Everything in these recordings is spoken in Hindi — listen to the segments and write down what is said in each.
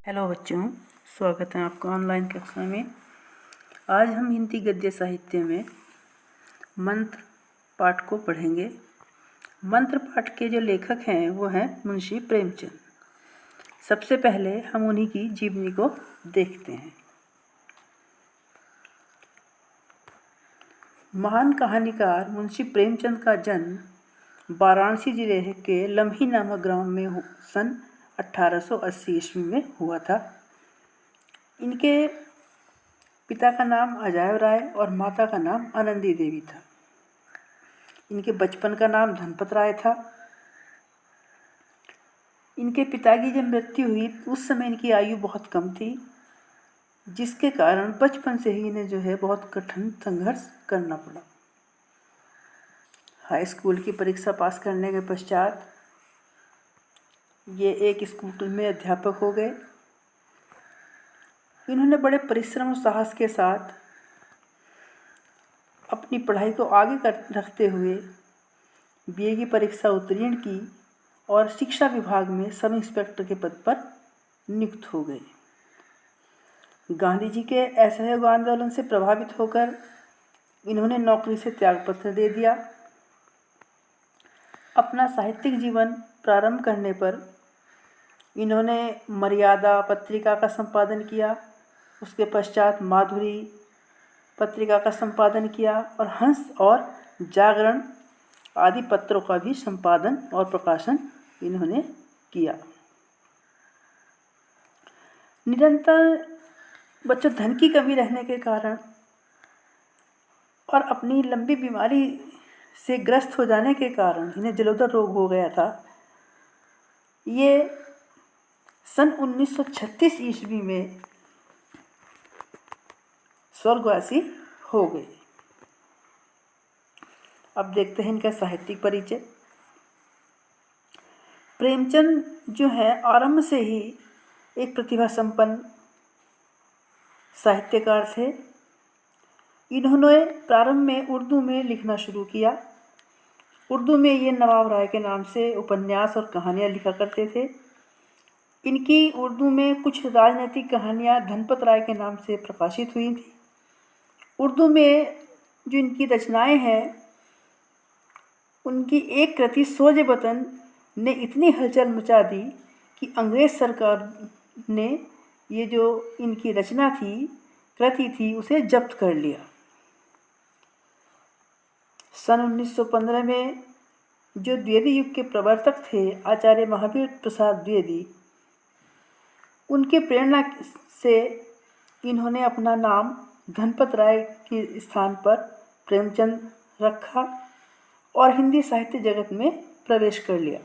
हेलो बच्चों, स्वागत है आपका ऑनलाइन कक्षा में। आज हम हिंदी गद्य साहित्य में मंत्र पाठ को पढ़ेंगे। मंत्र पाठ के जो लेखक हैं वो हैं मुंशी प्रेमचंद। सबसे पहले हम उन्हीं की जीवनी को देखते हैं। महान कहानीकार मुंशी प्रेमचंद का जन्म वाराणसी जिले के लम्ही नामक गांव में सन 1880 ईस्वी में हुआ था। इनके पिता का नाम अजायब राय और माता का नाम आनंदी देवी था। इनके बचपन का नाम धनपत राय था। इनके पिता की जब मृत्यु हुई उस समय इनकी आयु बहुत कम थी, जिसके कारण बचपन से ही इन्हें जो है बहुत कठिन संघर्ष करना पड़ा। हाई स्कूल की परीक्षा पास करने के पश्चात ये एक स्कूल में अध्यापक हो गए। इन्होंने बड़े परिश्रम और साहस के साथ अपनी पढ़ाई को आगे रखते हुए बीए की परीक्षा उत्तीर्ण की और शिक्षा विभाग में सब इंस्पेक्टर के पद पर नियुक्त हो गए। गांधी जी के असहयोग आंदोलन से प्रभावित होकर इन्होंने नौकरी से त्यागपत्र दे दिया। अपना साहित्यिक जीवन प्रारंभ करने पर इन्होंने मर्यादा पत्रिका का संपादन किया। उसके पश्चात माधुरी पत्रिका का संपादन किया और हंस और जागरण आदि पत्रों का भी संपादन और प्रकाशन इन्होंने किया। निरंतर बच्चों धन की कमी रहने के कारण और अपनी लंबी बीमारी से ग्रस्त हो जाने के कारण इन्हें जलोदर रोग हो गया था। ये सन 1936 ईस्वी में स्वर्गवासी हो गए। अब देखते हैं इनका साहित्यिक परिचय। प्रेमचंद जो है आरंभ से ही एक प्रतिभा संपन्न साहित्यकार थे। इन्होंने प्रारंभ में उर्दू में लिखना शुरू किया। उर्दू में ये नवाब राय के नाम से उपन्यास और कहानियाँ लिखा करते थे। इनकी उर्दू में कुछ राजनीतिक कहानियाँ धनपत राय के नाम से प्रकाशित हुई थी। उर्दू में जो इनकी रचनाएं हैं उनकी एक कृति सोज वतन ने इतनी हलचल मचा दी कि अंग्रेज सरकार ने ये जो इनकी रचना थी कृति थी उसे जब्त कर लिया। सन 1915 में जो द्विवेदी युग के प्रवर्तक थे आचार्य महावीर प्रसाद द्विवेदी, उनके प्रेरणा से इन्होंने अपना नाम धनपत राय के स्थान पर प्रेमचंद रखा और हिंदी साहित्य जगत में प्रवेश कर लिया।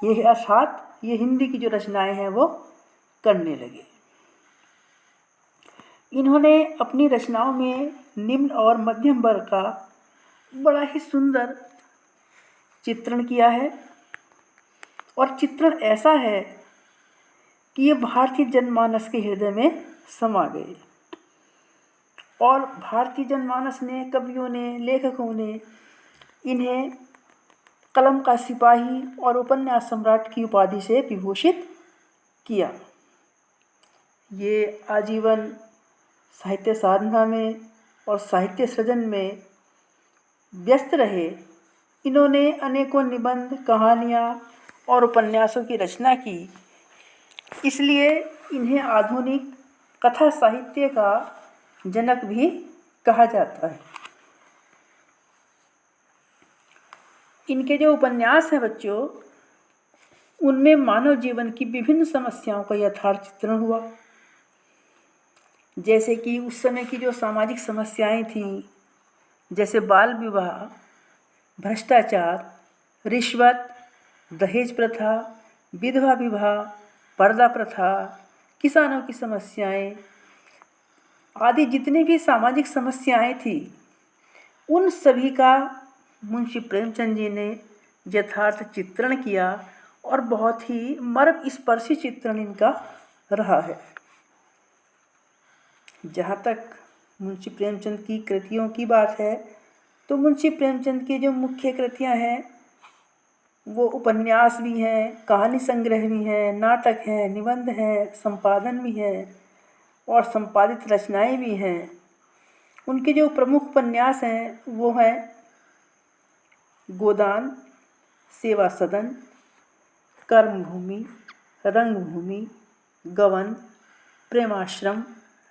ये अर्थात ये हिंदी की जो रचनाएं हैं वो करने लगे। इन्होंने अपनी रचनाओं में निम्न और मध्यम वर्ग का बड़ा ही सुंदर चित्रण किया है और चित्रण ऐसा है कि ये भारतीय जनमानस के हृदय में समा गए और भारतीय जनमानस ने, कवियों ने, लेखकों ने इन्हें कलम का सिपाही और उपन्यास सम्राट की उपाधि से विभूषित किया। ये आजीवन साहित्य साधना में और साहित्य सृजन में व्यस्त रहे। इन्होंने अनेकों निबंध, कहानियाँ और उपन्यासों की रचना की। इसलिए इन्हें आधुनिक कथा साहित्य का जनक भी कहा जाता है। इनके जो उपन्यास हैं बच्चों, उनमें मानव जीवन की विभिन्न समस्याओं का यथार्थ चित्रण हुआ। जैसे कि उस समय की जो सामाजिक समस्याएं थीं, जैसे बाल विवाह, भ्रष्टाचार, रिश्वत, दहेज प्रथा, विधवा विवाह, पर्दा प्रथा, किसानों की समस्याएं आदि जितनी भी सामाजिक समस्याएं थी, उन सभी का मुंशी प्रेमचंद जी ने यथार्थ चित्रण किया और बहुत ही मर्मस्पर्शी चित्रण इनका रहा है। जहाँ तक मुंशी प्रेमचंद की कृतियों की बात है तो मुंशी प्रेमचंद की जो मुख्य कृतियाँ हैं वो उपन्यास भी हैं, कहानी संग्रह भी हैं, नाटक हैं, निबंध हैं, संपादन भी है और संपादित रचनाएं भी हैं। उनके जो प्रमुख उपन्यास हैं वो हैं गोदान, सेवा सदन, कर्मभूमि, रंगभूमि, गवन, प्रेमाश्रम,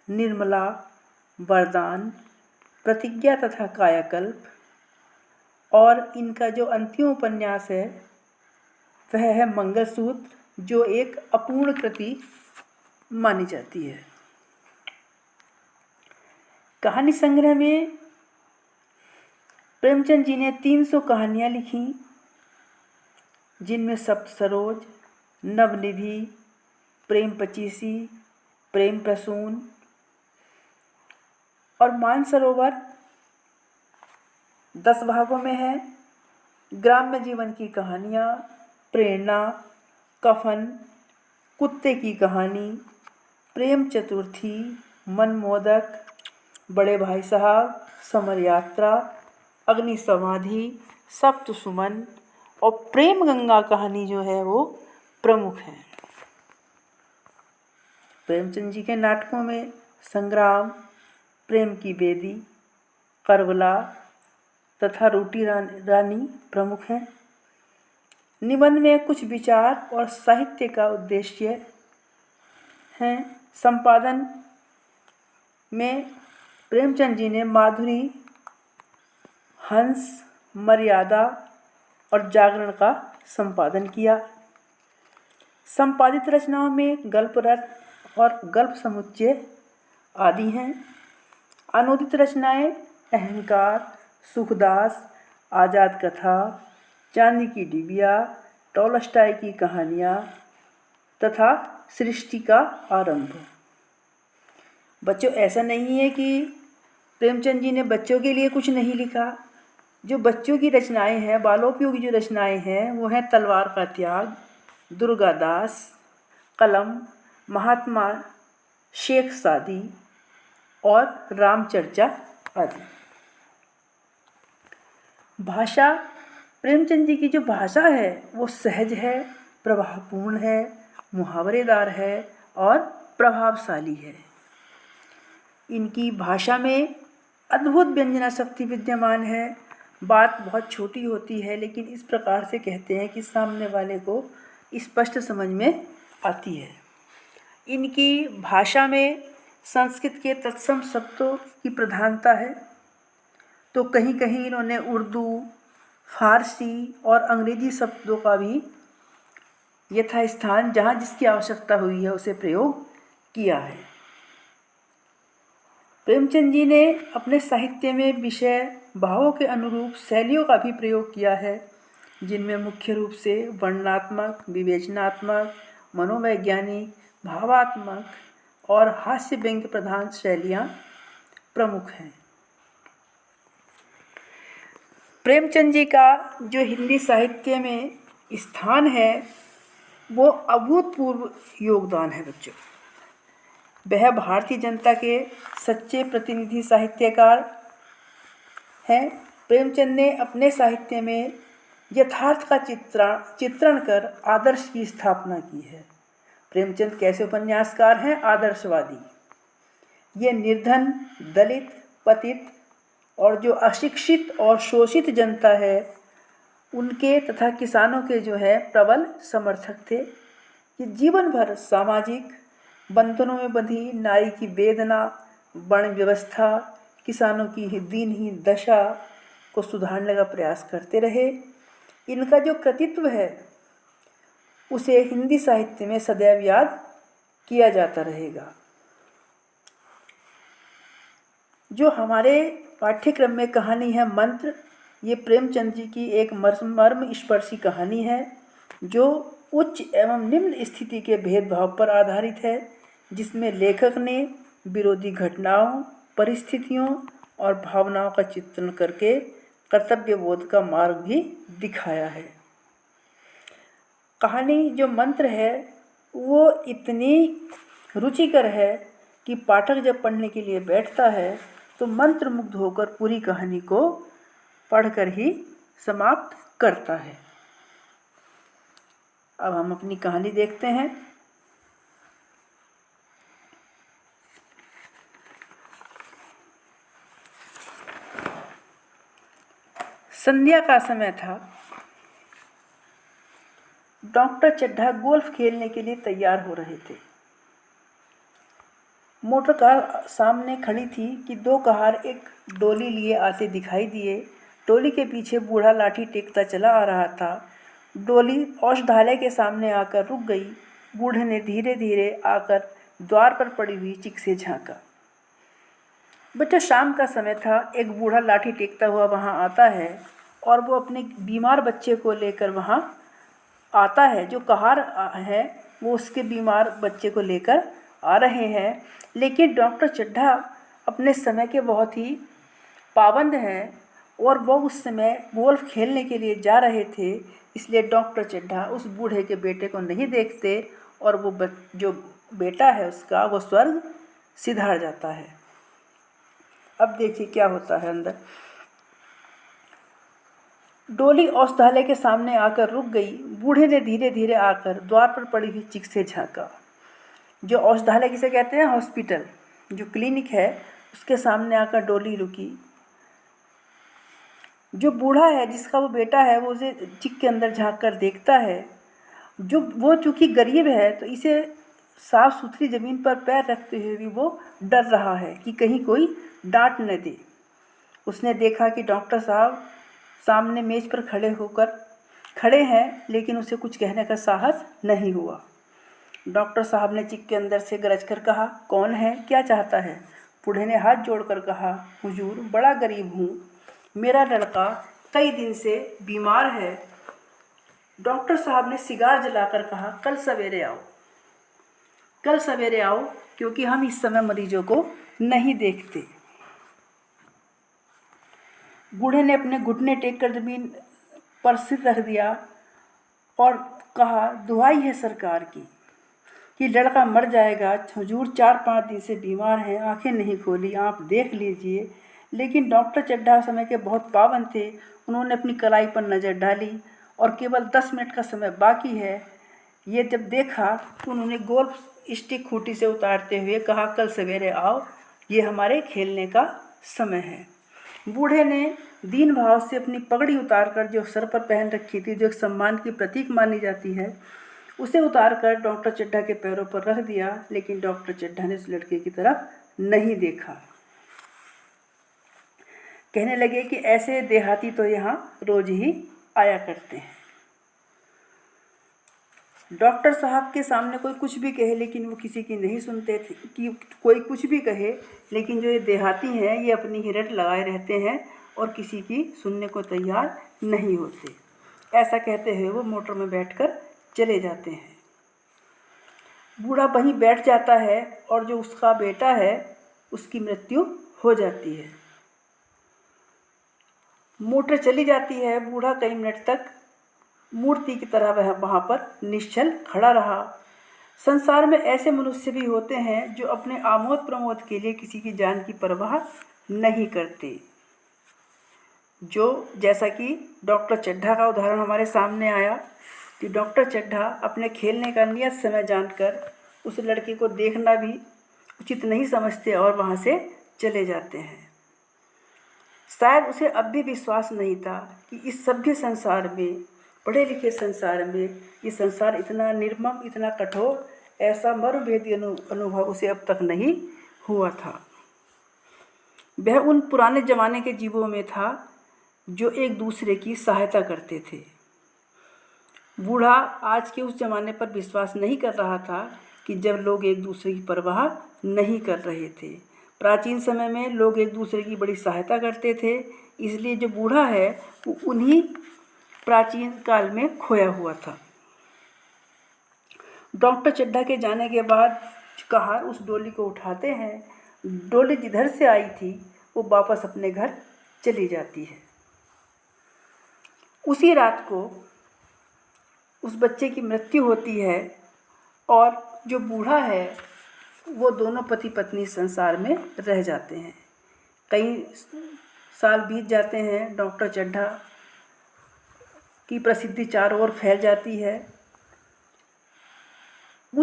निर्मला, वरदान, प्रतिज्ञा तथा कायाकल्प। और इनका जो अंतिम उपन्यास है वह है मंगलसूत्र, जो एक अपूर्ण कृति मानी जाती है। कहानी संग्रह में प्रेमचंद जी ने 300 कहानियाँ लिखी, जिनमें सप्तसरोज, नवनिधि, प्रेम पचीसी, प्रेम प्रसून और मानसरोवर 10 भागों में है। ग्राम्य जीवन की कहानियाँ, प्रेरणा, कफन, कुत्ते की कहानी, प्रेम चतुर्थी, मनमोदक, बड़े भाई साहब, समर यात्रा, अग्नि समाधि, सप्त सुमन और प्रेम गंगा कहानी जो है वो प्रमुख है। प्रेमचंद जी के नाटकों में संग्राम, प्रेम की बेदी, करबला तथा रोटी रानी प्रमुख हैं। निबंध में कुछ विचार और साहित्य का उद्देश्य है। संपादन में प्रेमचंद जी ने माधुरी, हंस, मर्यादा और जागरण का संपादन किया। संपादित रचनाओं में गल्परथ और गल्प समुच्चय आदि हैं। अनुदित रचनाएं अहंकार, सुखदास, आजाद कथा, चांदी की डिबिया, टॉलस्टॉय की कहानियाँ तथा सृष्टि का आरंभ। बच्चों, ऐसा नहीं है कि प्रेमचंद जी ने बच्चों के लिए कुछ नहीं लिखा। जो बच्चों की रचनाएं हैं, बालोपयोगी जो रचनाएं हैं वो हैं तलवार का त्याग, दुर्गादास, कलम, महात्मा शेख सादी और रामचर्चा आदि। भाषा, प्रेमचंद जी की जो भाषा है वो सहज है, प्रभावपूर्ण है, मुहावरेदार है और प्रभावशाली है। इनकी भाषा में अद्भुत व्यंजना शक्ति विद्यमान है। बात बहुत छोटी होती है लेकिन इस प्रकार से कहते हैं कि सामने वाले को स्पष्ट समझ में आती है। इनकी भाषा में संस्कृत के तत्सम शब्दों की प्रधानता है, तो कहीं कहीं इन्होंने उर्दू, फारसी और अंग्रेजी शब्दों का भी यथास्थान जहाँ जिसकी आवश्यकता हुई है उसे प्रयोग किया है। प्रेमचंद जी ने अपने साहित्य में विषय भावों के अनुरूप शैलियों का भी प्रयोग किया है, जिनमें मुख्य रूप से वर्णनात्मक, विवेचनात्मक, मनोवैज्ञानिक, भावात्मक और हास्य व्यंग्य प्रधान शैलियाँ प्रमुख हैं। प्रेमचंद जी का जो हिंदी साहित्य में स्थान है वो अभूतपूर्व योगदान है बच्चों। वह भारतीय जनता के सच्चे प्रतिनिधि साहित्यकार हैं। प्रेमचंद ने अपने साहित्य में यथार्थ का चित्रण कर आदर्श की स्थापना की है। प्रेमचंद कैसे उपन्यासकार हैं? आदर्शवादी। ये निर्धन, दलित, पतित और जो अशिक्षित और शोषित जनता है उनके तथा किसानों के जो है प्रबल समर्थक थे। ये जीवन भर सामाजिक बंधनों में बंधी नारी की वेदना, वर्ण व्यवस्था, किसानों की दीनहीन दशा को सुधारने का प्रयास करते रहे। इनका जो कृतित्व है उसे हिंदी साहित्य में सदैव याद किया जाता रहेगा। जो हमारे पाठ्यक्रम में कहानी है मंत्र, ये प्रेमचंद जी की एक मर्म स्पर्शी कहानी है जो उच्च एवं निम्न स्थिति के भेदभाव पर आधारित है, जिसमें लेखक ने विरोधी घटनाओं, परिस्थितियों और भावनाओं का चित्रण करके कर्तव्य बोध का मार्ग भी दिखाया है। कहानी जो मंत्र है वो इतनी रुचिकर है कि पाठक जब पढ़ने के लिए बैठता है तो मंत्रमुग्ध होकर पूरी कहानी को पढ़कर ही समाप्त करता है। अब हम अपनी कहानी देखते हैं। संध्या का समय था। डॉक्टर चड्ढा गोल्फ खेलने के लिए तैयार हो रहे थे। मोटर कार सामने खड़ी थी कि दो कहार एक डोली लिए आते दिखाई दिए। डोली के पीछे बूढ़ा लाठी टेकता चला आ रहा था। डोली औषधालय के सामने आकर रुक गई। बूढ़े ने धीरे धीरे आकर द्वार पर पड़ी हुई चिक से झांका। बच्चा, शाम का समय था। एक बूढ़ा लाठी टेकता हुआ वहाँ आता है और वो अपने बीमार बच्चे को लेकर वहाँ आता है। जो कहार है वो उसके बीमार बच्चे को लेकर आ रहे हैं। लेकिन डॉक्टर चड्ढा अपने समय के बहुत ही पाबंद हैं और वो उस समय गोल्फ खेलने के लिए जा रहे थे। इसलिए डॉक्टर चड्ढा उस बूढ़े के बेटे को नहीं देखते और वो जो बेटा है उसका वो स्वर्ग सिधार जाता है। अब देखिए क्या होता है अंदर। डोली औषधालय के सामने आकर रुक गई। बूढ़े ने धीरे धीरे आकर द्वार पर पड़ी हुई चिक से झांका। जो औषधालय किसे कहते हैं, हॉस्पिटल, जो क्लिनिक है, उसके सामने आकर डोली रुकी। जो बूढ़ा है जिसका वो बेटा है वो उसे चिक के अंदर झांक कर देखता है। जो वो चूँकि गरीब है तो इसे साफ़ सुथरी ज़मीन पर पैर रखते हुए भी वो डर रहा है कि कहीं कोई डांट न दे। उसने देखा कि डॉक्टर साहब सामने मेज़ पर खड़े हैं, लेकिन उसे कुछ कहने का साहस नहीं हुआ। डॉक्टर साहब ने चिक के अंदर से गरज कर कहा, कौन है, क्या चाहता है? बूढ़े ने हाथ जोड़कर कहा, हुजूर, बड़ा गरीब हूँ, मेरा लड़का कई दिन से बीमार है। डॉक्टर साहब ने सिगार जलाकर कहा, कल सवेरे आओ, कल सवेरे आओ, क्योंकि हम इस समय मरीजों को नहीं देखते। बूढ़े ने अपने घुटने टेक कर ज़मीन पर सिर रख दिया और कहा, दुहाई है सरकार की कि लड़का मर जाएगा। हुजूर 4-5 दिन से बीमार हैं, आंखें नहीं खोली, आप देख लीजिए। लेकिन डॉक्टर चड्ढा समय के बहुत पाबंद थे। उन्होंने अपनी कलाई पर नज़र डाली और केवल 10 मिनट का समय बाकी है ये जब देखा तो उन्होंने गोल्फ स्टिक खूंटी से उतारते हुए कहा, कल सवेरे आओ, ये हमारे खेलने का समय है। बूढ़े ने दीन भाव से अपनी पगड़ी उतारकर जो सर पर पहन रखी थी, जो एक सम्मान की प्रतीक मानी जाती है, उसे उतारकर डॉक्टर चड्ढा के पैरों पर रख दिया। लेकिन डॉक्टर चड्ढा ने उस लड़के की तरफ नहीं देखा। कहने लगे कि ऐसे देहाती तो यहाँ रोज ही आया करते हैं। डॉक्टर साहब के सामने कोई कुछ भी कहे लेकिन वो किसी की नहीं सुनते थे। कि कोई कुछ भी कहे लेकिन जो ये देहाती हैं ये अपनी ही रट लगाए रहते हैं और किसी की सुनने को तैयार नहीं होते। ऐसा कहते हुए वो मोटर में बैठकर चले जाते हैं। बूढ़ा वहीं बैठ जाता है और जो उसका बेटा है उसकी मृत्यु हो जाती है। मोटर चली जाती है। बूढ़ा कई मिनट तक मूर्ति की तरह वह वहाँ पर निश्चल खड़ा रहा। संसार में ऐसे मनुष्य भी होते हैं जो अपने आमोद प्रमोद के लिए किसी की जान की परवाह नहीं करते। जो जैसा कि डॉक्टर चड्ढा का उदाहरण हमारे सामने आया कि डॉक्टर चड्ढा अपने खेलने का नियत समय जानकर उस लड़के को देखना भी उचित नहीं समझते और वहाँ से चले जाते हैं। शायद उसे अब भी विश्वास नहीं था कि इस सभ्य संसार में, पढ़े लिखे संसार में, ये संसार इतना निर्मम, इतना कठोर, ऐसा मरुभेदी अनुभव उसे अब तक नहीं हुआ था। वह उन पुराने ज़माने के जीवों में था जो एक दूसरे की सहायता करते थे। बूढ़ा आज के उस ज़माने पर विश्वास नहीं कर रहा था कि जब लोग एक दूसरे की परवाह नहीं कर रहे थे। प्राचीन समय में लोग एक दूसरे की बड़ी सहायता करते थे, इसलिए जो बूढ़ा है वो उन्हीं प्राचीन काल में खोया हुआ था। डॉक्टर चड्ढा के जाने के बाद कहार उस डोली को उठाते हैं। डोली जिधर से आई थी वो वापस अपने घर चली जाती है। उसी रात को उस बच्चे की मृत्यु होती है और जो बूढ़ा है वो दोनों पति पत्नी संसार में रह जाते हैं। कई साल बीत जाते हैं। डॉक्टर चड्ढा की प्रसिद्धि चारों ओर फैल जाती है।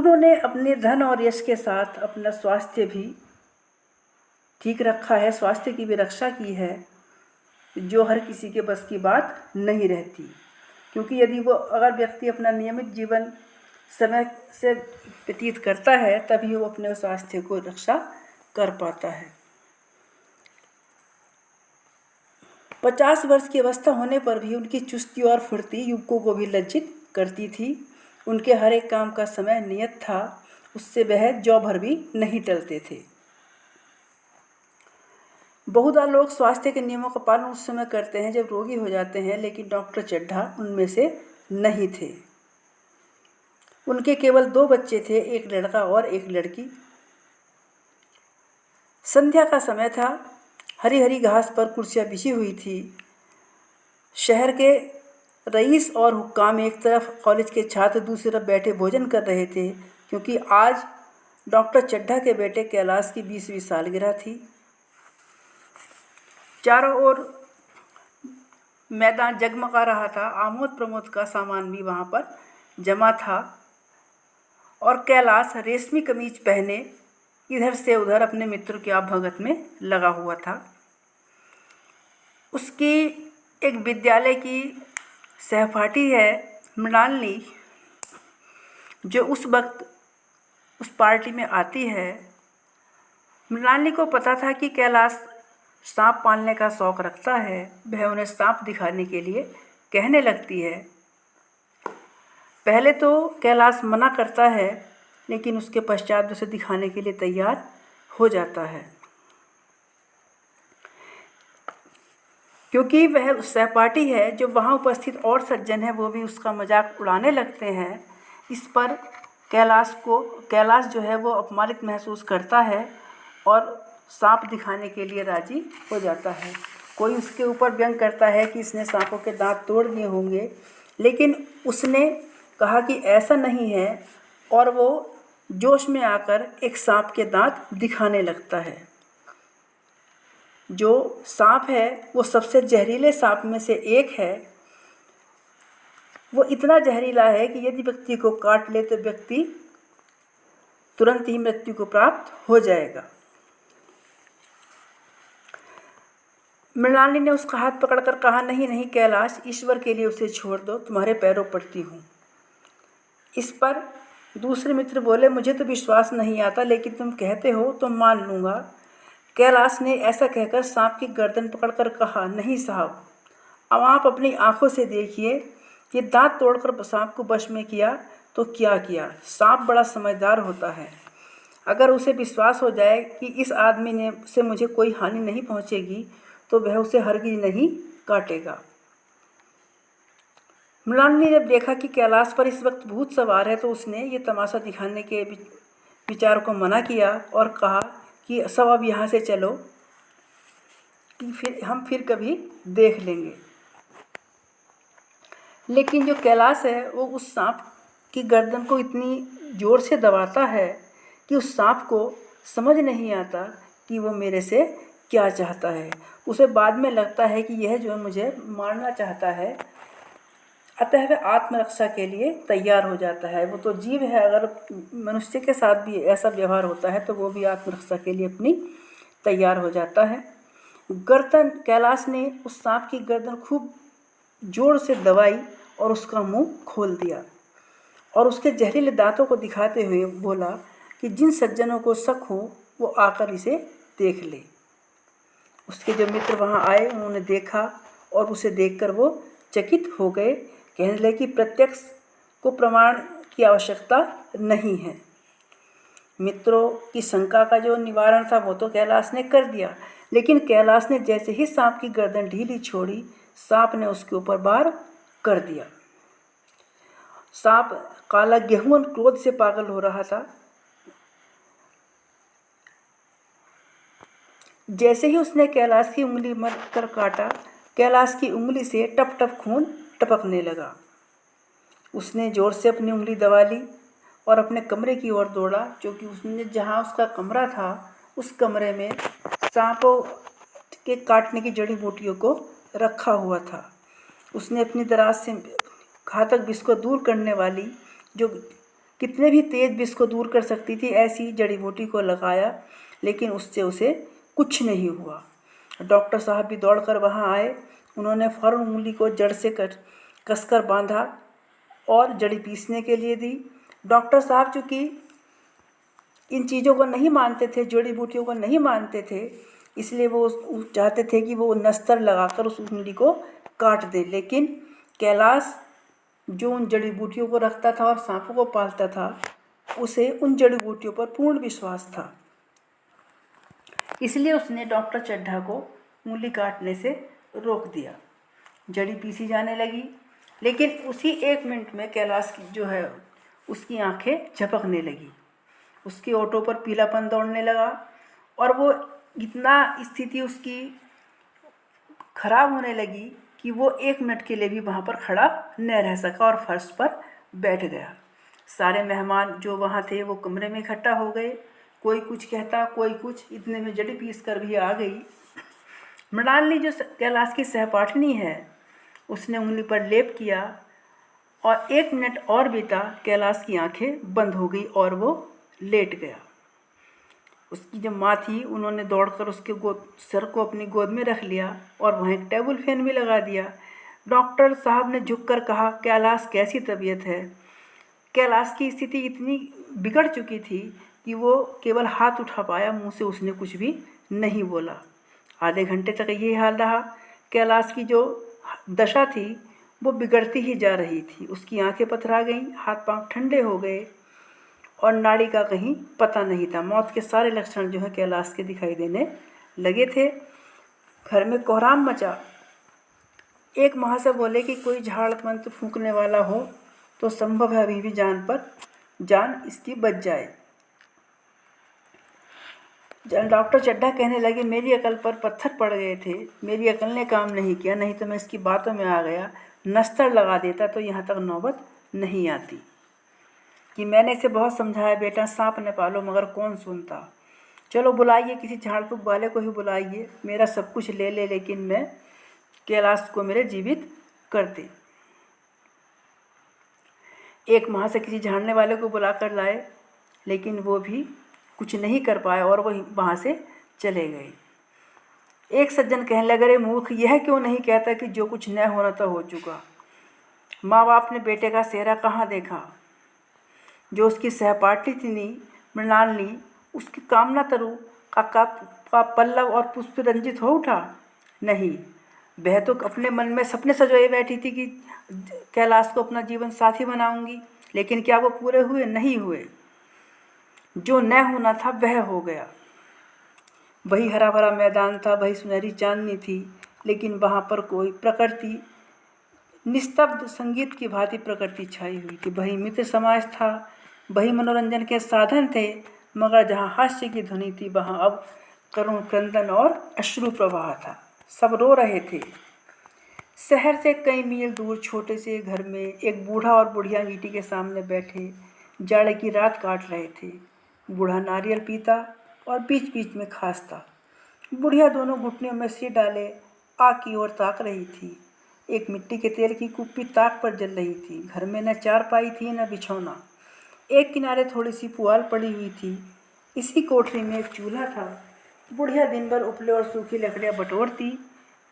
उन्होंने अपने धन और यश के साथ अपना स्वास्थ्य भी ठीक रखा है, स्वास्थ्य की भी रक्षा की है, जो हर किसी के बस की बात नहीं रहती। क्योंकि यदि वो अगर व्यक्ति अपना नियमित जीवन समय से व्यतीत करता है तभी वो अपने स्वास्थ्य को रक्षा कर पाता है। 50 वर्ष की अवस्था होने पर भी उनकी चुस्ती और फुर्ती युवकों को भी लज्जित करती थी। उनके हर एक काम का समय नियत था, उससे वह जौ भर भी नहीं टलते थे। बहुधा लोग स्वास्थ्य के नियमों का पालन उस समय करते हैं जब रोगी हो जाते हैं, लेकिन डॉक्टर चड्ढा उनमें से नहीं थे। उनके केवल 2 बच्चे थे, एक लड़का और एक लड़की। संध्या का समय था, हरी हरी घास पर कुर्सियां बिछी हुई थी। शहर के रईस और हुक्काम एक तरफ, कॉलेज के छात्र दूसरी तरफ बैठे भोजन कर रहे थे, क्योंकि आज डॉक्टर चड्ढा के बेटे कैलाश की 20वीं सालगिरह थी। चारों ओर मैदान जगमगा रहा था, आमोद प्रमोद का सामान भी वहाँ पर जमा था और कैलाश रेशमी कमीज पहने इधर से उधर अपने मित्र की भगत में लगा हुआ था। उसकी एक विद्यालय की सहपाठी है मृणालिनी, जो उस वक्त उस पार्टी में आती है। मृणालिनी को पता था कि कैलाश सांप पालने का शौक़ रखता है। वह उन्हें सांप दिखाने के लिए कहने लगती है। पहले तो कैलाश मना करता है, लेकिन उसके पश्चात उसे दिखाने के लिए तैयार हो जाता है, क्योंकि वह सहपाठी है। जो वहाँ उपस्थित और सज्जन हैं वो भी उसका मजाक उड़ाने लगते हैं। इस पर कैलाश जो है वो अपमानित महसूस करता है और सांप दिखाने के लिए राजी हो जाता है। कोई उसके ऊपर व्यंग करता है कि इसने सांपों के दांत तोड़ दिए होंगे, लेकिन उसने कहा कि ऐसा नहीं है, और वो जोश में आकर एक सांप के दांत दिखाने लगता है। जो सांप है वो सबसे जहरीले सांप में से एक है। वो इतना जहरीला है कि यदि व्यक्ति को काट ले तो व्यक्ति तुरंत ही मृत्यु को प्राप्त हो जाएगा। मृणालिनी ने उसका हाथ पकड़कर कहा, नहीं नहीं कैलाश, ईश्वर के लिए उसे छोड़ दो, तुम्हारे पैरों पड़ती हूँ। इस पर दूसरे मित्र बोले, मुझे तो विश्वास नहीं आता, लेकिन तुम कहते हो तो मान लूँगा। कैलाश ने ऐसा कहकर सांप की गर्दन पकड़कर कहा, नहीं साहब, अब आप अपनी आंखों से देखिए। ये दांत तोड़कर सांप को वश में किया तो क्या किया। सांप बड़ा समझदार होता है। अगर उसे विश्वास हो जाए कि इस आदमी ने से मुझे कोई हानि नहीं पहुँचेगी तो वह उसे हरगिज नहीं काटेगा। मृणालिनी ने जब देखा कि कैलाश पर इस वक्त भूत सवार है तो उसने ये तमाशा दिखाने के विचार को मना किया और कहा कि सब अब यहाँ से चलो, कि हम फिर कभी देख लेंगे। लेकिन जो कैलाश है वो उस सांप की गर्दन को इतनी ज़ोर से दबाता है कि उस सांप को समझ नहीं आता कि वो मेरे से क्या चाहता है। उसे बाद में लगता है कि यह जो मुझे मारना चाहता है, अतः वह आत्मरक्षा के लिए तैयार हो जाता है। वो तो जीव है, अगर मनुष्य के साथ भी ऐसा व्यवहार होता है तो वो भी आत्मरक्षा के लिए अपनी तैयार हो जाता है। कैलाश ने उस सांप की गर्दन खूब जोर से दबाई और उसका मुंह खोल दिया और उसके जहरीले दांतों को दिखाते हुए बोला कि जिन सज्जनों को शक हो वो आकर इसे देख ले। उसके जो मित्र वहाँ आए उन्होंने देखा और उसे देखकर वो चकित हो गए। कहने लगे कि प्रत्यक्ष को प्रमाण की आवश्यकता नहीं है। मित्रों की शंका का जो निवारण था वो तो कैलाश ने कर दिया, लेकिन कैलाश ने जैसे ही सांप की गर्दन ढीली छोड़ी, सांप ने उसके ऊपर वार कर दिया। सांप काला गेहूं क्रोध से पागल हो रहा था। जैसे ही उसने कैलाश की उंगली मर कर काटा, कैलाश की उंगली से टप टप खून टपकने लगा। उसने ज़ोर से अपनी उंगली दबा ली और अपने कमरे की ओर दौड़ा, क्योंकि उसने जहाँ उसका कमरा था उस कमरे में सांपों के काटने की जड़ी बूटियों को रखा हुआ था। उसने अपनी दराज से घातक विष को दूर करने वाली जो कितने भी तेज विष को दूर कर सकती थी, ऐसी जड़ी बूटी को लगाया, लेकिन उससे उसे कुछ नहीं हुआ। डॉक्टर साहब भी दौड़कर वहाँ आए। उन्होंने फ़ौरन उंगली को जड़ से कसकर बांधा और जड़ी पीसने के लिए दी। डॉक्टर साहब चूँकि इन चीज़ों को नहीं मानते थे, जड़ी बूटियों को नहीं मानते थे, इसलिए वो चाहते थे कि वो नस्तर लगाकर उस उंगली को काट दे। लेकिन कैलाश जो उन जड़ी बूटियों को रखता था और सांपों को पालता था, उसे उन जड़ी बूटियों पर पूर्ण विश्वास था। इसलिए उसने डॉक्टर चड्ढा को उंगली काटने से रोक दिया। जड़ी पीसी जाने लगी, लेकिन उसी 1 मिनट में कैलाश की जो है उसकी आंखें झपकने लगी, उसके ओठों पर पीलापन दौड़ने लगा और वो इतना स्थिति उसकी खराब होने लगी कि वो 1 मिनट के लिए भी वहाँ पर खड़ा न रह सका और फर्श पर बैठ गया। सारे मेहमान जो वहाँ थे वो कमरे में इकट्ठा हो गए, कोई कुछ कहता, कोई कुछ। इतने में जड़ी पीस कर भी आ गई। मृणालिनी जो कैलाश की सहपाठिनी है, उसने उंगली पर लेप किया और 1 मिनट और बीता। कैलाश की आंखें बंद हो गई और वो लेट गया। उसकी जो माँ थी, उन्होंने दौड़कर उसके सर को अपनी गोद में रख लिया और वहाँ एक टेबल फैन भी लगा दिया। डॉक्टर साहब ने झुककर कहा, कैलाश कैसी तबीयत है? कैलाश की स्थिति इतनी बिगड़ चुकी थी कि वो केवल हाथ उठा पाया, मुंह से उसने कुछ भी नहीं बोला। आधे घंटे तक यही हाल रहा। कैलाश की जो दशा थी वो बिगड़ती ही जा रही थी। उसकी आंखें पथरा गईं, हाथ पांव ठंडे हो गए और नाड़ी का कहीं पता नहीं था। मौत के सारे लक्षण जो है कैलाश के दिखाई देने लगे थे। घर में कोहराम मचा। एक महाशय बोले कि कोई झाड़ मंत्र फूंकने वाला हो तो संभव है अभी भी जान इसकी बच जाए। डॉक्टर चड्ढा कहने लगे, मेरी अकल पर पत्थर पड़ गए थे, मेरी अकल ने काम नहीं किया, नहीं तो मैं इसकी बातों में आ गया, नस्तर लगा देता तो यहाँ तक नौबत नहीं आती। कि मैंने इसे बहुत समझाया, बेटा सांप न पालो, मगर कौन सुनता। चलो बुलाइए, किसी झाड़ फूक वाले को ही बुलाइए, मेरा सब कुछ ले ले, लेकिन मैं कैलाश को मेरे जीवित कर दे। एक माह से किसी झाड़ने वाले को बुलाकर लाए, लेकिन वो भी कुछ नहीं कर पाए और वो वहाँ से चले गए। एक सज्जन कहने लगे, अरे मूर्ख, यह क्यों नहीं कहता कि जो कुछ न होना था हो चुका। माँ बाप ने बेटे का सेहरा कहाँ देखा? जो उसकी सहपाठिनी मृणालिनी, उसकी कामना तरु का पल्लव और पुष्प रंजित हो उठा? नहीं, वह तो अपने मन में सपने सजोए बैठी थी कि कैलाश को अपना जीवन साथी बनाऊंगी, लेकिन क्या वो पूरे हुए? नहीं हुए। जो न होना था वह हो गया। वही हरा भरा मैदान था, वही सुनहरी चांदनी थी, लेकिन वहाँ पर कोई प्रकृति, निस्तब्ध संगीत की भांति प्रकृति छाई हुई थी। वही मित्र समाज था, वही मनोरंजन के साधन थे, मगर जहाँ हास्य की ध्वनि थी वहाँ अब करुण क्रंदन और अश्रु प्रवाह था। सब रो रहे थे। शहर से कई मील दूर छोटे से घर में एक बूढ़ा और बुढ़िया ईंटी के सामने बैठे जाड़े की रात काट रहे थे। बूढ़ा नारियल पीता और बीच बीच में खांसता। बुढ़िया दोनों घुटनों में सिर डाले आग की ओर ताक रही थी। एक मिट्टी के तेल की कुप्पी ताक पर जल रही थी। घर में न चारपाई थी न बिछौना। एक किनारे थोड़ी सी पुआल पड़ी हुई थी। इसी कोठरी में एक चूल्हा था। बुढ़िया दिन भर उपले और सूखी लकड़ियाँ बटोरती,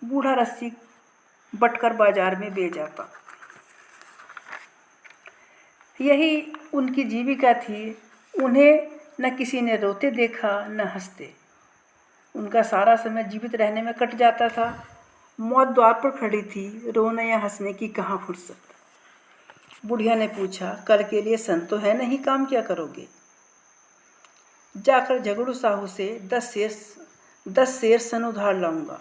बूढ़ा रस्सी बटकर बाजार में बेच आता। यही उनकी जीविका थी। उन्हें न किसी ने रोते देखा न हंसते। उनका सारा समय जीवित रहने में कट जाता था। मौत द्वार पर खड़ी थी, रोने या हंसने की कहाँ फुर्सत। बुढ़िया ने पूछा, कल के लिए सन तो है नहीं, काम क्या करोगे? जाकर झगड़ू साहू से 10 शेर सन उधार लाऊंगा।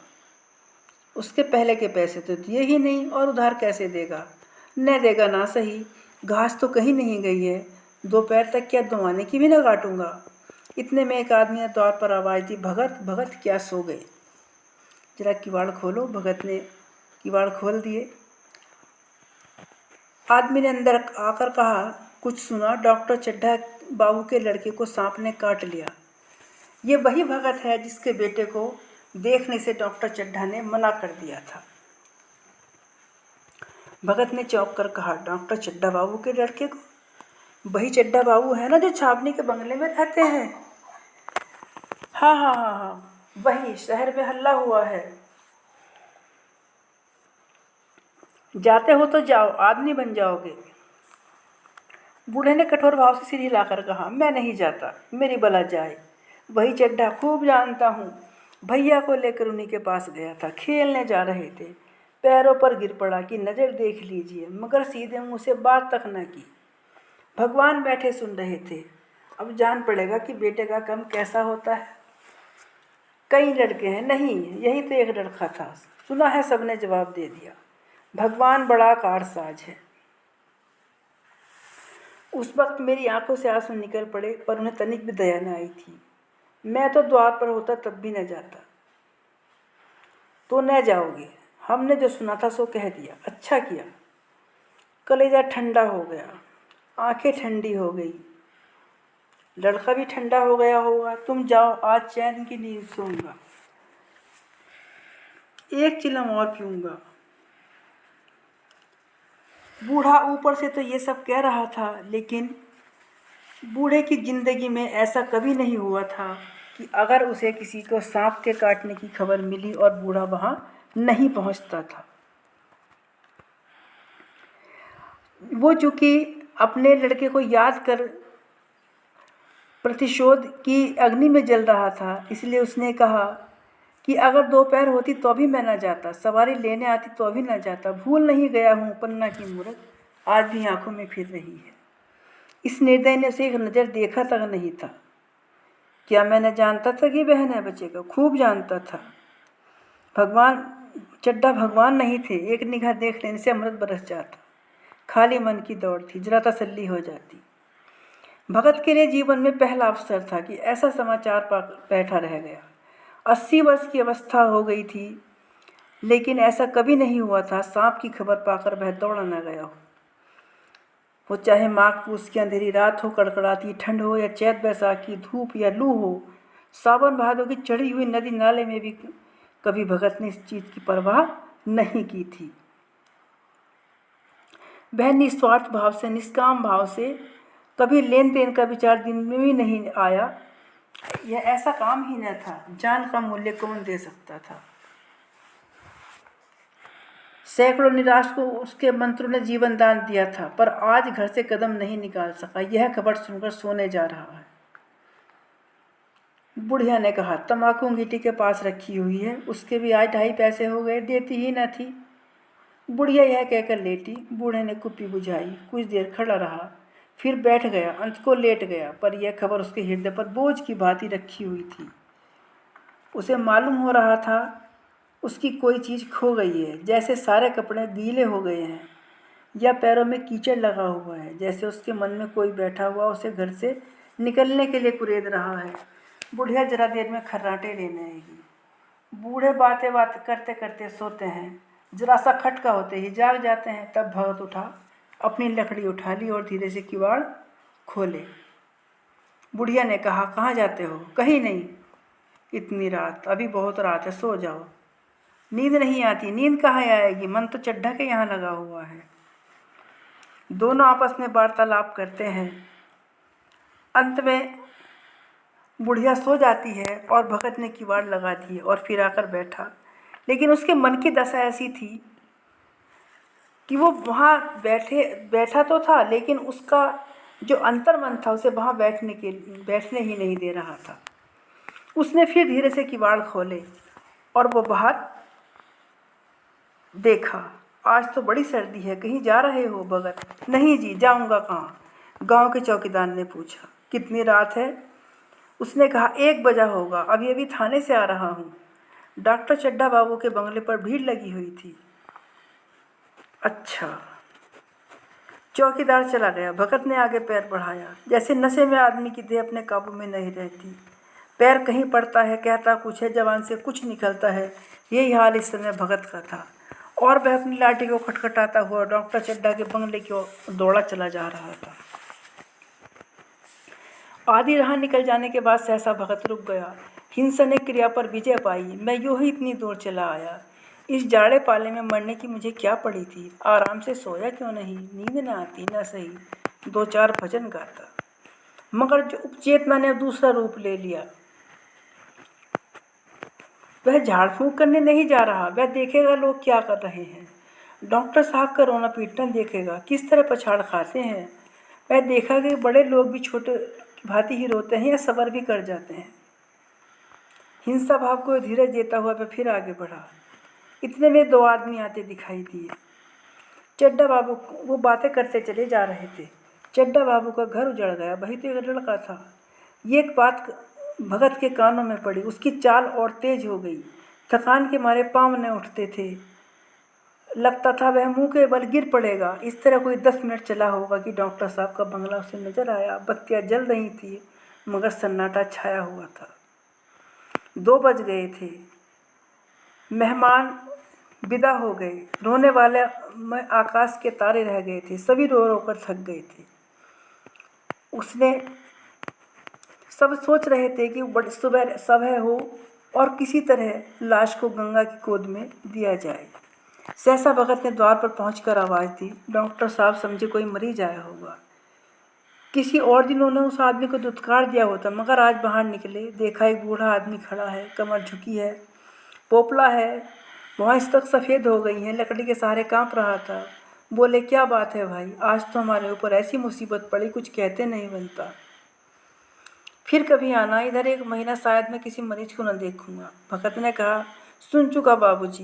उसके पहले के पैसे तो दिए ही नहीं और उधार कैसे देगा? न देगा ना सही, घास तो कहीं नहीं गई है, दोपहर तक क्या दवाने की भी न काटूंगा। इतने में एक आदमी ने द्वार पर आवाज़ दी, भगत भगत क्या सो गए? जरा किवाड़ खोलो। भगत ने किवाड़ खोल दिए। आदमी ने अंदर आकर कहा, कुछ सुना? डॉक्टर चड्ढा बाबू के लड़के को सांप ने काट लिया। ये वही भगत है जिसके बेटे को देखने से डॉक्टर चड्ढा ने मना कर दिया था। भगत ने चौंक कर कहा, डॉक्टर चड्ढा बाबू के लड़के को? वही चड्ढा बाबू है ना जो छावनी के बंगले में रहते हैं? हाँ हाँ हाँ हाँ, वही। शहर में हल्ला हुआ है। जाते हो तो जाओ, आदमी बन जाओगे। बूढ़े ने कठोर भाव से सिर हिलाकर कहा, मैं नहीं जाता, मेरी बला जाए। वही चड्ढा खूब जानता हूँ। भैया को लेकर उन्हीं के पास गया था, खेलने जा रहे थे। पैरों पर गिर पड़ा कि नज़र देख लीजिए, मगर सीधे मुंह से बात तक न की। भगवान बैठे सुन रहे थे। अब जान पड़ेगा कि बेटे का कम कैसा होता है। कई लड़के हैं, नहीं यही तो एक लड़का था। सुना है, सबने जवाब दे दिया। भगवान बड़ा कारसाज है। उस वक्त मेरी आंखों से आंसू निकल पड़े, पर उन्हें तनिक भी दया न आई थी। मैं तो द्वार पर होता तब भी न जाता। तो न जाओगे? हमने जो सुना था सो कह दिया। अच्छा किया। कलेजा ठंडा हो गया, आंखें ठंडी हो गई, लड़का भी ठंडा हो गया होगा। तुम जाओ, आज चैन की नींद सोऊंगा, एक चिलम और पीऊंगा। बूढ़ा ऊपर से तो ये सब कह रहा था, लेकिन बूढ़े की जिंदगी में ऐसा कभी नहीं हुआ था कि अगर उसे किसी को सांप के काटने की खबर मिली और बूढ़ा वहाँ नहीं पहुँचता था। वो चूँकि अपने लड़के को याद कर प्रतिशोध की अग्नि में जल रहा था, इसलिए उसने कहा कि अगर दोपहर होती तो भी मैं न जाता, सवारी लेने आती तो भी न जाता। भूल नहीं गया हूँ पन्ना की मूरत, आज भी आंखों में फिर रही है। इस निर्दय ने उसे एक नज़र देखा तक नहीं था। क्या मैंने जानता था कि बहन है बचेगा? खूब जानता था। भगवान चड्ढा भगवान नहीं थे। एक निगाह देख लेने से अमृत बरस जाता। खाली मन की दौड़ थी, जरा तसल्ली हो जाती। भगत के लिए जीवन में पहला अवसर था कि ऐसा समाचार पा बैठा रह गया। 80 वर्ष की अवस्था हो गई थी, लेकिन ऐसा कभी नहीं हुआ था सांप की खबर पाकर वह दौड़ा न गया हो। वो चाहे माघ पूस की अंधेरी रात हो, कड़कड़ाती ठंड हो, या चैत बैसाख की धूप या लू हो, सावन भादों की चढ़ी हुई नदी नाले में भी कभी भगत ने इस चीज़ की परवाह नहीं की थी। वह निस्वार्थ भाव से, निष्काम भाव से, कभी लेन देन का विचार दिन में भी नहीं आया। यह ऐसा काम ही न था। जान का मूल्य कौन दे सकता था? सैकड़ों निराश को उसके मंत्रों ने जीवन दान दिया था, पर आज घर से कदम नहीं निकाल सका। यह खबर सुनकर सोने जा रहा है। बुढ़िया ने कहा, तम्बाकू अंगीठी के पास रखी हुई है, उसके भी आज 2.5 पैसे हो गए, देती ही न थी। बुढ़िया यह कहकर लेटी। बूढ़े ने कुप्पी बुझाई, कुछ देर खड़ा रहा, फिर बैठ गया, अंत को लेट गया, पर यह खबर उसके हृदय पर बोझ की भांति रखी हुई थी। उसे मालूम हो रहा था उसकी कोई चीज़ खो गई है, जैसे सारे कपड़े गीले हो गए हैं या पैरों में कीचड़ लगा हुआ है, जैसे उसके मन में कोई बैठा हुआ उसे घर से निकलने के लिए कुरेद रहा है। बुढ़िया जरा देर में खर्राटे लेने आएगी। बूढ़े बातें करते करते सोते हैं, जरा सा खटका होते ही जाग जाते हैं। तब भगत उठा, अपनी लकड़ी उठा ली और धीरे से किवाड़ खोले। बुढ़िया ने कहा, कहाँ जाते हो? कहीं नहीं। इतनी रात? अभी बहुत रात है, सो जाओ। नींद नहीं आती? नींद कहाँ आएगी, मन तो चड्ढा के यहाँ लगा हुआ है। दोनों आपस में वार्तालाप करते हैं। अंत में बुढ़िया सो जाती है और भगत ने किवाड़ लगा दी और फिर आकर बैठा। लेकिन उसके मन की दशा ऐसी थी कि वो वहाँ बैठा तो था, लेकिन उसका जो अंतर्मन था उसे वहाँ बैठने ही नहीं दे रहा था। उसने फिर धीरे से किवाड़ खोले और वो बाहर देखा। आज तो बड़ी सर्दी है, कहीं जा रहे हो भगत? नहीं जी, जाऊंगा कहाँ? गांव के चौकीदार ने पूछा। कितनी रात है? उसने कहा, 1 बजा होगा, अभी थाने से आ रहा हूँ। डॉक्टर चड्ढा बाबू के बंगले पर भीड़ लगी हुई थी। अच्छा। चौकीदार चला गया। भगत ने आगे पैर बढ़ाया। जैसे नशे में आदमी की देह अपने काबू में नहीं रहती, पैर कहीं पड़ता है, कहता कुछ है, जवान से कुछ निकलता है। यही हाल इस समय भगत का था और वह अपनी लाठी को खटखटाता हुआ डॉक्टर चड्ढा के बंगले की ओर दौड़ा चला जा रहा था। आधी राह निकल जाने के बाद सहसा भगत रुक गया। हिंसा ने क्रिया पर विजय पाई। मैं यूं ही इतनी दूर चला आया। इस जाड़े पाले में मरने की मुझे क्या पड़ी थी? आराम से सोया क्यों नहीं? नींद न आती न सही, दो चार भजन गाता, मगर जो उपचेतना ने दूसरा रूप ले लिया। वह झाड़ फूंक करने नहीं जा रहा, वह देखेगा लोग क्या कर रहे हैं। डॉक्टर साहब का रोना पीटना देखेगा, किस तरह पछाड़ खाते हैं। वह देखा कि बड़े लोग भी छोटे भांति ही रोते हैं या सबर भी कर जाते हैं। हिंसा भाव को धीरज देता हुआ वह फिर आगे बढ़ा। इतने में दो आदमी आते दिखाई दिए। चड्डा बाबू, वो बातें करते चले जा रहे थे। चड्डा बाबू का घर उजड़ गया, वही तो एक लड़का था। ये एक बात भगत के कानों में पड़ी। उसकी चाल और तेज हो गई, थकान के मारे पाँव न उठते थे। लगता था वह मुंह के बल गिर पड़ेगा। इस तरह कोई 10 मिनट चला होगा कि डॉक्टर साहब का बंगला उसे नजर आया। बत्तियां जल रही थी, मगर सन्नाटा छाया हुआ था। 2 बज गए थे। मेहमान विदा हो गए। रोने वाले में आकाश के तारे रह गए थे। सभी रो रो कर थक गए थे। उसने सब सोच रहे थे कि बड़ी सुबह हो और किसी तरह लाश को गंगा की गोद में दिया जाए। सहसा भगत ने द्वार पर पहुंचकर आवाज़ दी। डॉक्टर साहब समझे कोई मरीज आया होगा। किसी और दिन उन्होंने उस आदमी को दुत्कार दिया होता, मगर आज बाहर निकले, देखा एक बूढ़ा आदमी खड़ा है, कमर झुकी है, पोपला है, भौहें तक सफ़ेद हो गई हैं, लकड़ी के सहारे कांप रहा था। बोले, क्या बात है भाई, आज तो हमारे ऊपर ऐसी मुसीबत पड़ी, कुछ कहते नहीं बनता। फिर कभी आना, इधर 1 महीना शायद मैं किसी मरीज को न देखूंगा। भगत ने कहा, सुन चुका बाबूजी,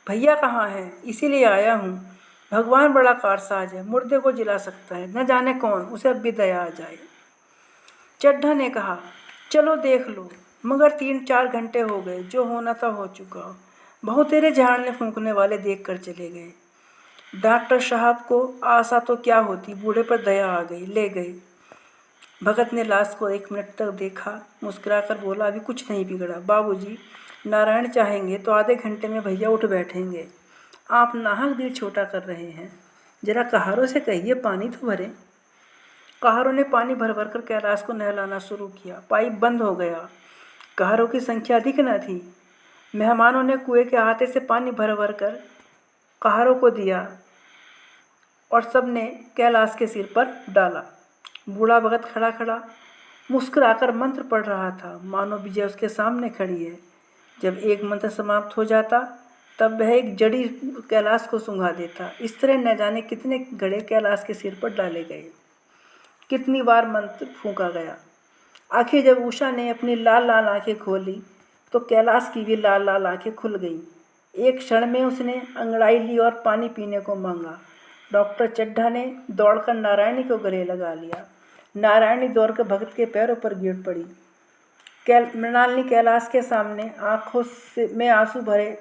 भैया कहाँ हैं, इसीलिए आया हूँ। भगवान बड़ा कारसाज है, मुर्दे को जिला सकता है, न जाने कौन, उसे अब भी दया आ जाए। चड्ढा ने कहा, चलो देख लो, मगर 3-4 घंटे हो गए, जो होना था हो चुका। बहु तेरे झाड़ने फूंकने वाले देख कर चले गए। डॉक्टर साहब को आशा तो क्या होती, बूढ़े पर दया आ गई, ले गए। भगत ने लाश को 1 मिनट तक देखा, मुस्कुराकर बोला, अभी कुछ नहीं बिगड़ा बाबूजी, नारायण चाहेंगे तो आधे घंटे में भैया उठ बैठेंगे। आप नाहक दिल छोटा कर रहे हैं, जरा कहारों से कहिए पानी तो भरें। कहारों ने पानी भर भर कर कैलाश को नहलाना शुरू किया। पाइप बंद हो गया। कहारों की संख्या अधिक न थी। मेहमानों ने कुएं के अहाते से पानी भर भर कर कहारों को दिया और सब ने कैलाश के सिर पर डाला। बूढ़ा भगत खड़ा खड़ा मुस्कुराकर मंत्र पढ़ रहा था, मानो विजय उसके सामने खड़ी है। जब एक मंत्र समाप्त हो जाता, तब वह एक जड़ी कैलाश को सूंघा देता। इस तरह न जाने कितने घड़े कैलाश के सिर पर डाले गए, कितनी बार मंत्र फूंका गया। आखिर जब उषा ने अपनी लाल लाल आंखें खोली, तो कैलाश की भी लाल लाल आंखें खुल गईं। एक क्षण में उसने अंगड़ाई ली और पानी पीने को मांगा। डॉक्टर चड्ढा ने दौड़कर नारायणी को गले लगा लिया। नारायणी दौड़कर भगत के पैरों पर गिर पड़ी। मृणालिनी कैलाश के सामने आंखों में आंसू भरे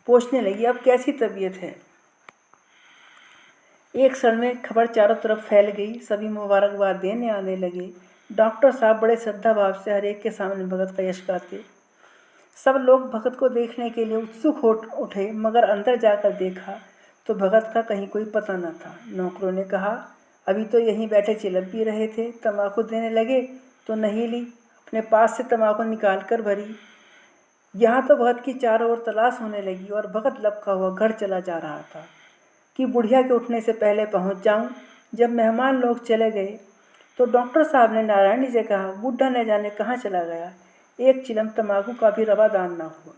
पूछने लगी, अब कैसी तबीयत है। एक क्षण में खबर चारों तरफ फैल गई। सभी मुबारकबाद देने आने लगे। डॉक्टर साहब बड़े श्रद्धा भाव से हर एक के सामने भगत का यश गाते। सब लोग भगत को देखने के लिए उत्सुक हो उठे, मगर अंदर जाकर देखा तो भगत का कहीं कोई पता न था। नौकरों ने कहा, अभी तो यहीं बैठे चिलम पी रहे थे, तंबाकू देने लगे तो नहीं ली, अपने पास से तंबाकू निकाल कर भरी। यहाँ तो भगत की चारों ओर तलाश होने लगी और भगत लपका हुआ घर चला जा रहा था कि बुढ़िया के उठने से पहले पहुँच जाऊँ। जब मेहमान लोग चले गए तो डॉक्टर साहब ने नारायणी से कहा, बूढ़ा न जाने कहाँ चला गया, एक चिलम तंबाकू का भी रवा दान न हुआ।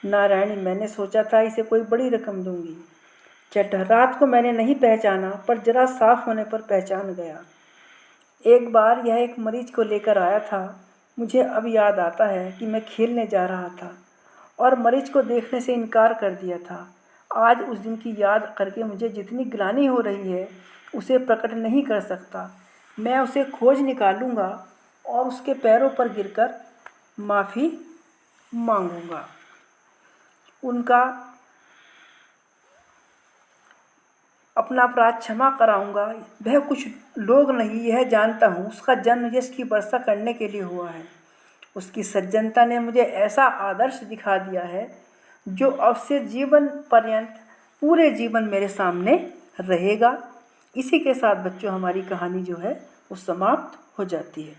नारायणी, मैंने सोचा था इसे कोई बड़ी रकम दूंगी। चड्ढा, रात को मैंने नहीं पहचाना, पर जरा साफ होने पर पहचान गया। एक बार यह एक मरीज को लेकर आया था। मुझे अब याद आता है कि मैं खेलने जा रहा था और मरीज को देखने से इनकार कर दिया था। आज उस दिन की याद करके मुझे जितनी ग्लानि हो रही है, उसे प्रकट नहीं कर सकता। मैं उसे खोज निकालूंगा और उसके पैरों पर गिरकर माफ़ी मांगूंगा। उनका अपना अपराध क्षमा कराऊंगा। वह कुछ लोग नहीं, यह जानता हूँ, उसका जन्म यश की वर्षा करने के लिए हुआ है। उसकी सज्जनता ने मुझे ऐसा आदर्श दिखा दिया है जो अब से जीवन पर्यंत पूरे जीवन मेरे सामने रहेगा। इसी के साथ बच्चों हमारी कहानी जो है वो समाप्त हो जाती है।